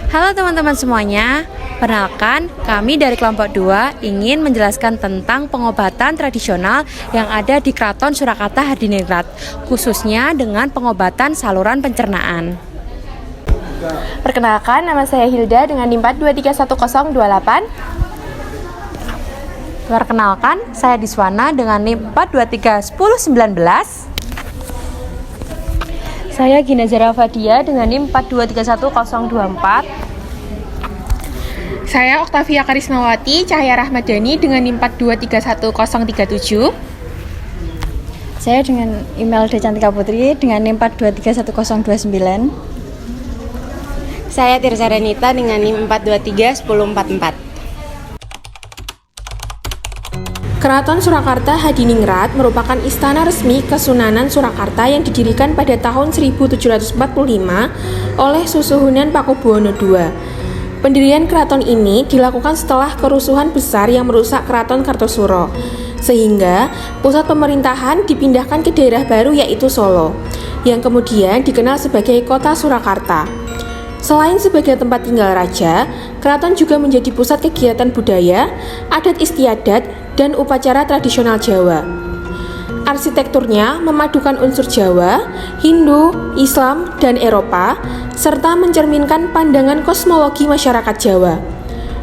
Halo teman-teman semuanya, perkenalkan kami dari kelompok 2 ingin menjelaskan tentang pengobatan tradisional yang ada di Keraton Surakarta Hadiningrat, khususnya dengan pengobatan saluran pencernaan. Perkenalkan, nama saya Hilda dengan NIM 4231028. Perkenalkan, saya Diswana dengan NIM 4231019. Saya Ginazara Fadia dengan NIM 4231024. Saya Oktavia Karismawati Cahaya Rahmadani dengan NIM 4231037. Saya dengan Imelda Cantika Putri dengan NIM 4231029. Saya Tirza Renita dengan NIM 4231044. Keraton Surakarta Hadiningrat merupakan istana resmi Kesunanan Surakarta yang didirikan pada tahun 1745 oleh Susuhunan Pakubuwono II. Pendirian keraton ini dilakukan setelah kerusuhan besar yang merusak Keraton Kartosuro, sehingga pusat pemerintahan dipindahkan ke daerah baru yaitu Solo, yang kemudian dikenal sebagai Kota Surakarta. Selain sebagai tempat tinggal raja, keraton juga menjadi pusat kegiatan budaya, adat istiadat, dan upacara tradisional Jawa. Arsitekturnya memadukan unsur Jawa, Hindu, Islam, dan Eropa, serta mencerminkan pandangan kosmologi masyarakat Jawa.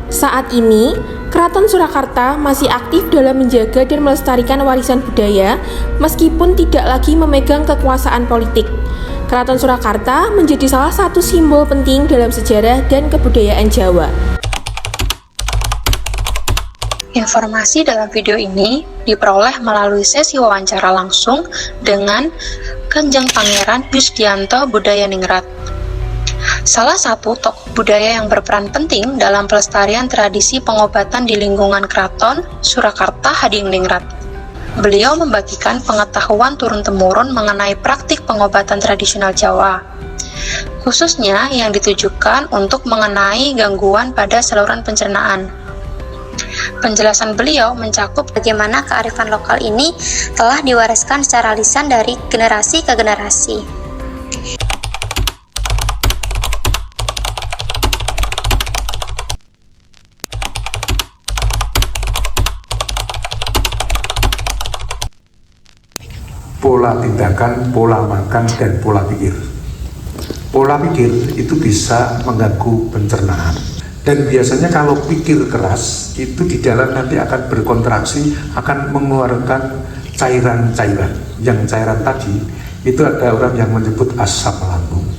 Saat ini, Keraton Surakarta masih aktif dalam menjaga dan melestarikan warisan budaya, meskipun tidak lagi memegang kekuasaan politik. Keraton Surakarta menjadi salah satu simbol penting dalam sejarah dan kebudayaan Jawa. Informasi dalam video ini diperoleh melalui sesi wawancara langsung dengan Kanjeng Pangeran Yusdianto Budayaningrat, salah satu tokoh budaya yang berperan penting dalam pelestarian tradisi pengobatan di lingkungan Keraton Surakarta Hadiningrat. Beliau membagikan pengetahuan turun-temurun mengenai praktik pengobatan tradisional Jawa, khususnya yang ditujukan untuk mengenai gangguan pada saluran pencernaan. Penjelasan beliau mencakup bagaimana kearifan lokal ini telah diwariskan secara lisan dari generasi ke generasi. Pola tindakan, pola makan, dan pola pikir. Pola pikir itu bisa mengganggu pencernaan. Dan biasanya kalau pikir keras, itu di dalam nanti akan berkontraksi, akan mengeluarkan cairan-cairan. Yang cairan tadi, itu ada orang yang menyebut asam lambung.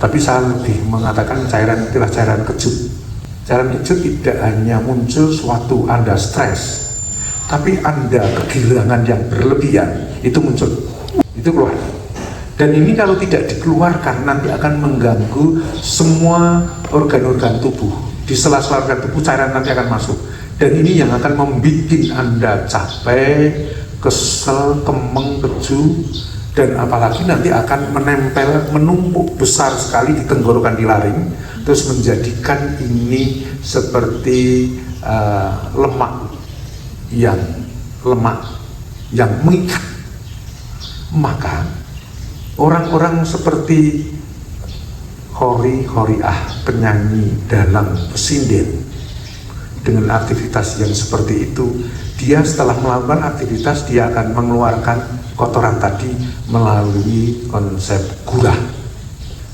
Tapi saya lebih mengatakan cairan itulah cairan kecut. Cairan kecut tidak hanya muncul suatu Anda stres, tapi Anda kegirangan yang berlebihan, itu muncul, itu keluar. Dan ini kalau tidak dikeluarkan nanti akan mengganggu semua organ-organ tubuh. Di sela-sela organ tubuh cairan nanti akan masuk. Dan ini yang akan membuat Anda capek, kesel, kemeng, keju, dan apalagi nanti akan menempel, menumpuk besar sekali di tenggorokan, di laring, terus menjadikan ini seperti lemak yang mengikat. Maka orang-orang seperti Horiah, penyanyi dalang pesinden, dengan aktivitas yang seperti itu, dia setelah melakukan aktivitas dia akan mengeluarkan kotoran tadi melalui konsep gurah.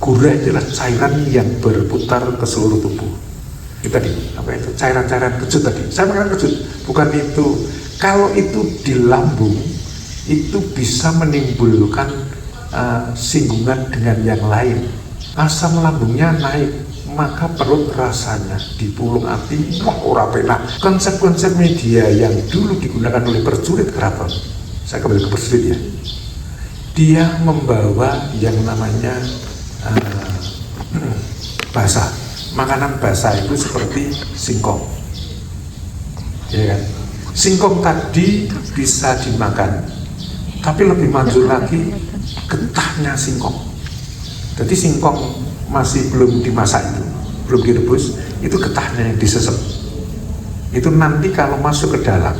Gurah adalah cairan yang berputar ke seluruh tubuh. Itu tadi, apa itu? Cairan-cairan kecut tadi. Saya mengatakan kecut, bukan itu. Kalau itu di lambung, itu bisa menimbulkan singgungan dengan yang lain. Asam lambungnya naik, maka perut rasanya di pulung ati, wah ora penak. Konsep-konsep media yang dulu digunakan oleh prajurit keraton, saya kembali ke prajurit ya, dia membawa yang namanya basah. Makanan basah itu seperti singkong, ya kan? Singkong tadi bisa dimakan, tapi lebih manjur lagi getahnya singkong. Jadi singkong masih belum dimasak, itu belum direbus, itu getahnya yang disesep. Itu nanti kalau masuk ke dalam,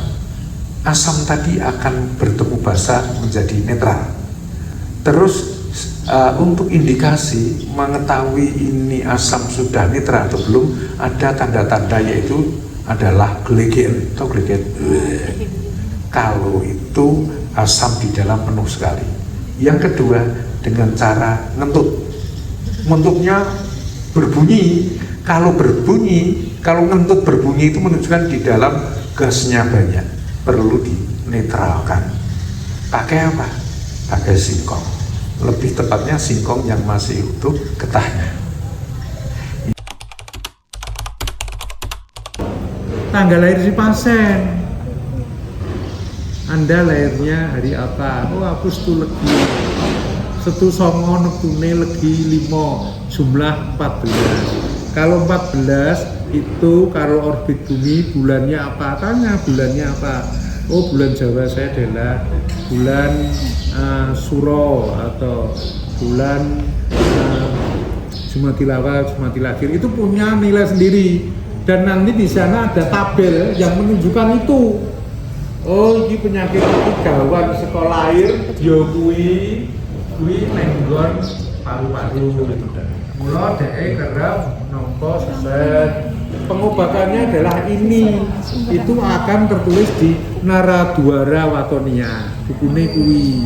asam tadi akan bertemu basah menjadi netral. Terus Untuk indikasi mengetahui ini asam sudah nitra atau belum, ada tanda-tanda, yaitu adalah glegen atau glegen. Kalau itu asam di dalam penuh sekali. Yang kedua, dengan cara ngentut. Ngentutnya berbunyi. Kalau berbunyi, kalau ngentut berbunyi itu menunjukkan di dalam gasnya banyak, perlu dinetralkan. Pakai apa? Pakai singkong. Lebih tepatnya singkong yang masih utuh getahnya. Tanggal lahir si pasien, Anda lahirnya hari apa? Oh, aku setu legi, setu songo nektune legi 5, jumlah 14. Kalau 14 itu kalau orbit bumi bulannya apa? Tanya bulannya apa? Oh, bulan Jawa saya adalah bulan Suro atau bulan Jumadil Awal, Jumadil Akhir. Itu punya nilai sendiri, dan nanti di sana ada tabel yang menunjukkan itu. Oh, ini penyakit itu gawat sekolah lahir, yo kuwi nenggon paru-paru. Mula dhek kerep nampa seset. Pengobatannya adalah ini. Itu akan tertulis di Naradwara Watonia, bukune kuwi.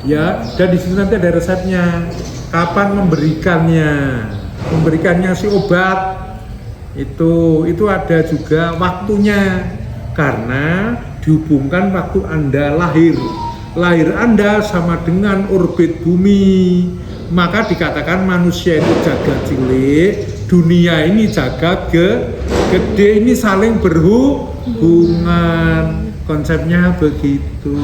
Ya, dan di situ nanti ada resepnya. Kapan memberikannya si obat. Itu ada juga waktunya. Karena dihubungkan waktu Anda lahir. Lahir Anda sama dengan orbit bumi. Maka dikatakan manusia itu jagat cilik, dunia ini jagat gede, ini saling berhubungan. Konsepnya begitu.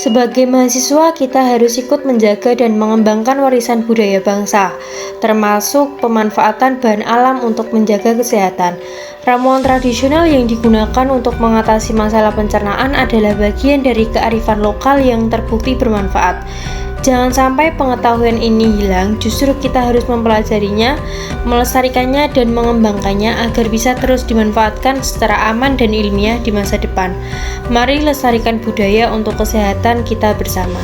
Sebagai mahasiswa, kita harus ikut menjaga dan mengembangkan warisan budaya bangsa, termasuk pemanfaatan bahan alam untuk menjaga kesehatan. Ramuan tradisional yang digunakan untuk mengatasi masalah pencernaan adalah bagian dari kearifan lokal yang terbukti bermanfaat. Jangan sampai pengetahuan ini hilang, justru kita harus mempelajarinya, melestarikannya, dan mengembangkannya agar bisa terus dimanfaatkan secara aman dan ilmiah di masa depan. Mari lestarikan budaya untuk kesehatan kita bersama.